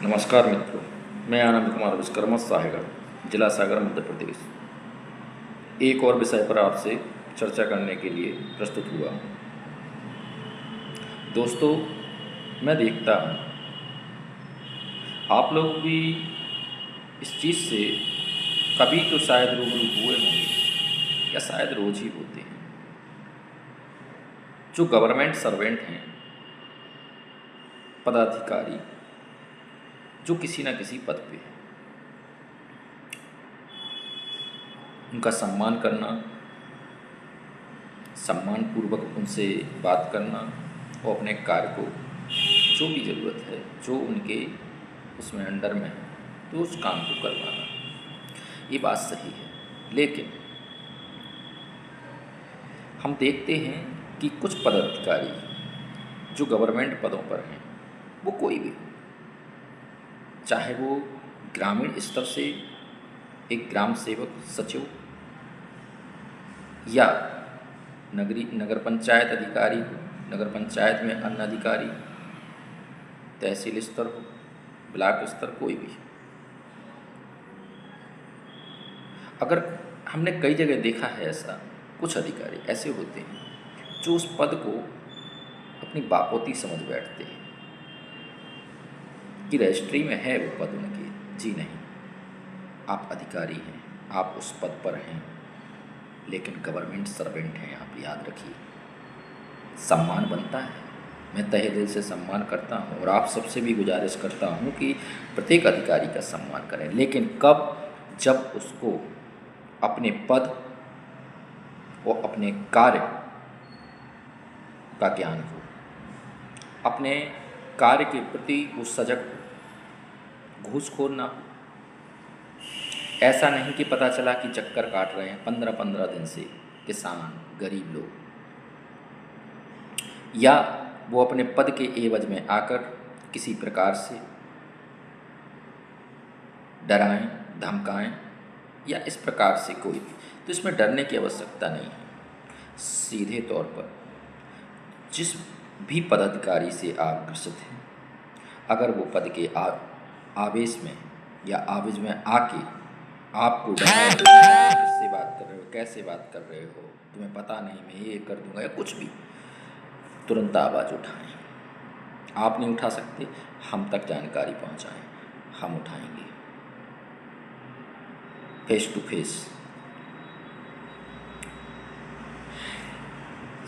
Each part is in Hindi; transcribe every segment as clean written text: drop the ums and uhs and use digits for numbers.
नमस्कार मित्रों, मैं आनंद कुमार विश्वकर्मा साहेगढ़, जिला सागर, मध्य प्रदेश। एक और विषय पर आपसे चर्चा करने के लिए प्रस्तुत हुआ हूँ। दोस्तों, मैं देखता हूँ आप लोग भी इस चीज़ से कभी तो शायद रूबरू हुए होंगे या शायद रोज ही होते हैं। जो गवर्नमेंट सर्वेंट हैं, पदाधिकारी, जो किसी न किसी पद पे हैं, उनका सम्मान करना, सम्मानपूर्वक उनसे बात करना और अपने कार्य को जो भी ज़रूरत है, जो उनके उसमें अंडर में है, तो उस काम को करवाना, ये बात सही है। लेकिन हम देखते हैं कि कुछ पदाधिकारी जो गवर्नमेंट पदों पर हैं, वो कोई भी हो, चाहे वो ग्रामीण स्तर से एक ग्राम सेवक सचिव या नगर पंचायत अधिकारी हो, नगर पंचायत में अन्य अधिकारी, तहसील स्तर हो, ब्लॉक स्तर, कोई भी। अगर हमने कई जगह देखा है ऐसा, कुछ अधिकारी ऐसे होते हैं जो उस पद को अपनी बापोती समझ बैठते हैं कि रजिस्ट्री में है वो पद उनके। जी नहीं, आप अधिकारी हैं, आप उस पद पर हैं, लेकिन गवर्नमेंट सर्वेंट हैं, आप याद रखिए। सम्मान बनता है, मैं तहे दिल से सम्मान करता हूँ और आप सबसे भी गुजारिश करता हूँ कि प्रत्येक अधिकारी का सम्मान करें, लेकिन कब? जब उसको अपने पद और अपने कार्य का ज्ञान हो, अपने कार्य के प्रति वो सजग हो, घूसखोर ना हो। ऐसा नहीं कि पता चला कि चक्कर काट रहे हैं 15-15 दिन से किसान, गरीब लोग, या वो अपने पद के एवज में आकर किसी प्रकार से डराएं, धमकाएं या इस प्रकार से कोई भी। तो इसमें डरने की आवश्यकता नहीं है। सीधे तौर पर जिस भी पदाधिकारी से आप ग्रसित हैं, अगर वो पद के आवेश में या आवेश में आके आपको डराए, किससे बात कर रहे हो, कैसे बात कर रहे हो, तुम्हें पता नहीं, मैं ये कर दूंगा, या कुछ भी, तुरंत आवाज़ उठाएं। आप नहीं उठा सकते, हम तक जानकारी पहुंचाएं, हम उठाएंगे फेस टू फेस।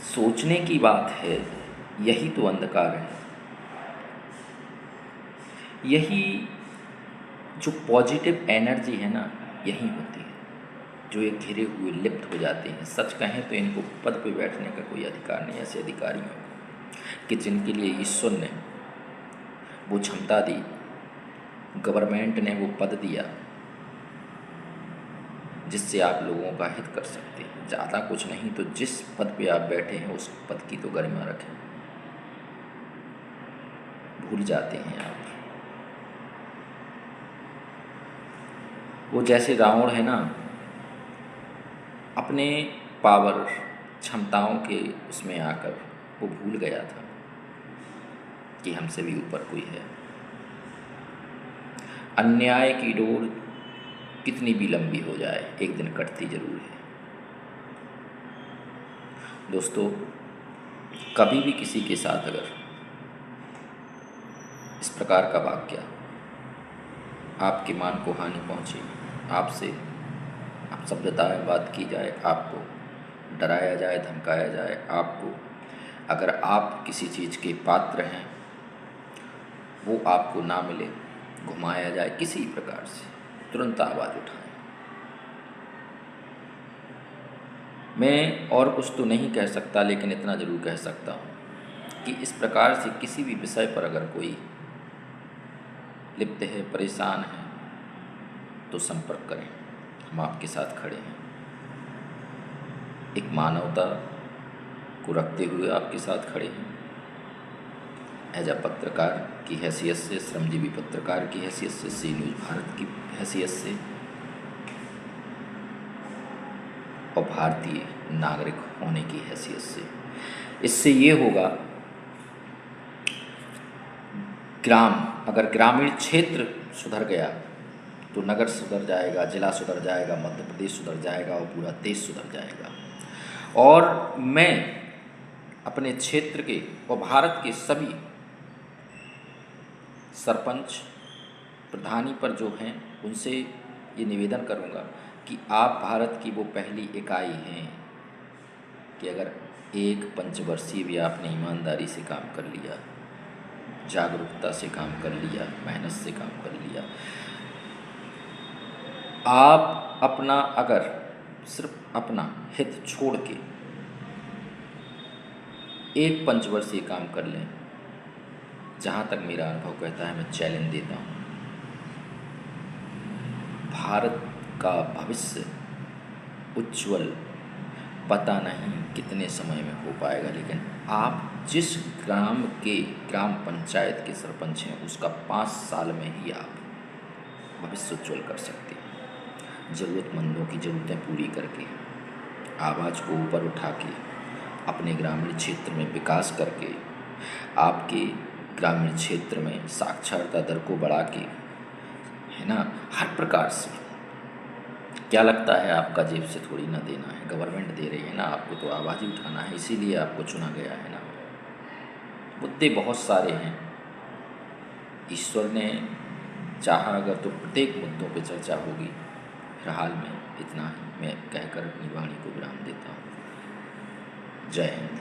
सोचने की बात है, यही तो अंधकार है। यही जो पॉजिटिव एनर्जी है ना, यही होती है। जो ये घिरे हुए लिप्त हो जाते हैं, सच कहें तो इनको पद पे बैठने का कोई अधिकार नहीं। ऐसे अधिकारियों को कि जिनके लिए ईश्वर ने वो क्षमता दी, गवर्नमेंट ने वो पद दिया, जिससे आप लोगों का हित कर सकते हैं। ज़्यादा कुछ नहीं तो जिस पद पे आप बैठे हैं उस पद की तो गरिमा रखें। भूल जाते हैं आप। वो जैसे रावण है ना, अपने पावर, क्षमताओं के उसमें आकर वो भूल गया था कि हमसे भी ऊपर कोई है। अन्याय की डोर कितनी भी लंबी हो जाए, एक दिन कटती जरूर है। दोस्तों, कभी भी किसी के साथ अगर इस प्रकार का वाक्य आपके मान को हानि पहुंचे, आपसे अपशब्दता में बात की जाए, आपको डराया जाए, धमकाया जाए, आपको, अगर आप किसी चीज़ के पात्र हैं वो आपको ना मिले, घुमाया जाए किसी प्रकार से, तुरंत आवाज़ उठाएं। मैं और कुछ तो नहीं कह सकता, लेकिन इतना ज़रूर कह सकता हूँ कि इस प्रकार से किसी भी विषय पर अगर कोई लिप्त है, परेशान है, तो संपर्क करें, हम आपके साथ खड़े हैं। एक मानवता को रखते हुए आपके साथ खड़े हैं। एज अ पत्रकार की हैसियत से, श्रमजीवी पत्रकार की हैसियत से, सी न्यूज़ भारत की हैसियत से और भारतीय नागरिक होने की हैसियत से। इससे ये होगा अगर ग्रामीण क्षेत्र सुधर गया तो नगर सुधर जाएगा, जिला सुधर जाएगा, मध्य प्रदेश सुधर जाएगा और पूरा देश सुधर जाएगा। और मैं अपने क्षेत्र के और भारत के सभी सरपंच प्रधानी पर जो हैं उनसे ये निवेदन करूँगा कि आप भारत की वो पहली इकाई हैं कि अगर एक पंचवर्षीय भी आपने ईमानदारी से काम कर लिया, जागरूकता से काम कर लिया, मेहनत से काम कर लिया, आप अपना अगर सिर्फ अपना हित छोड़ के एक पंचवर्षीय काम कर लें, जहाँ तक मेरा अनुभव कहता है, मैं चैलेंज देता हूँ, भारत का भविष्य उज्ज्वल पता नहीं कितने समय में हो पाएगा, लेकिन आप जिस ग्राम पंचायत के सरपंच हैं उसका 5 साल में ही आप भविष्य उज्ज्वल कर सकते हैं। ज़रूरतमंदों की ज़रूरतें पूरी करके, आवाज़ को ऊपर उठा के, अपने ग्रामीण क्षेत्र में विकास करके, आपके ग्रामीण क्षेत्र में साक्षरता दर को बढ़ा के, है ना, हर प्रकार से। क्या लगता है आपका जेब से थोड़ी ना देना है, गवर्नमेंट दे रही है ना, आपको तो आवाज़ ही उठाना है, इसीलिए आपको चुना गया है ना। मुद्दे बहुत सारे हैं, ईश्वर ने चाहा अगर तो प्रत्येक मुद्दों पे चर्चा होगी। फिलहाल में इतना ही मैं कहकर अपनी वाणी को विराम देता हूँ। जय हिंद।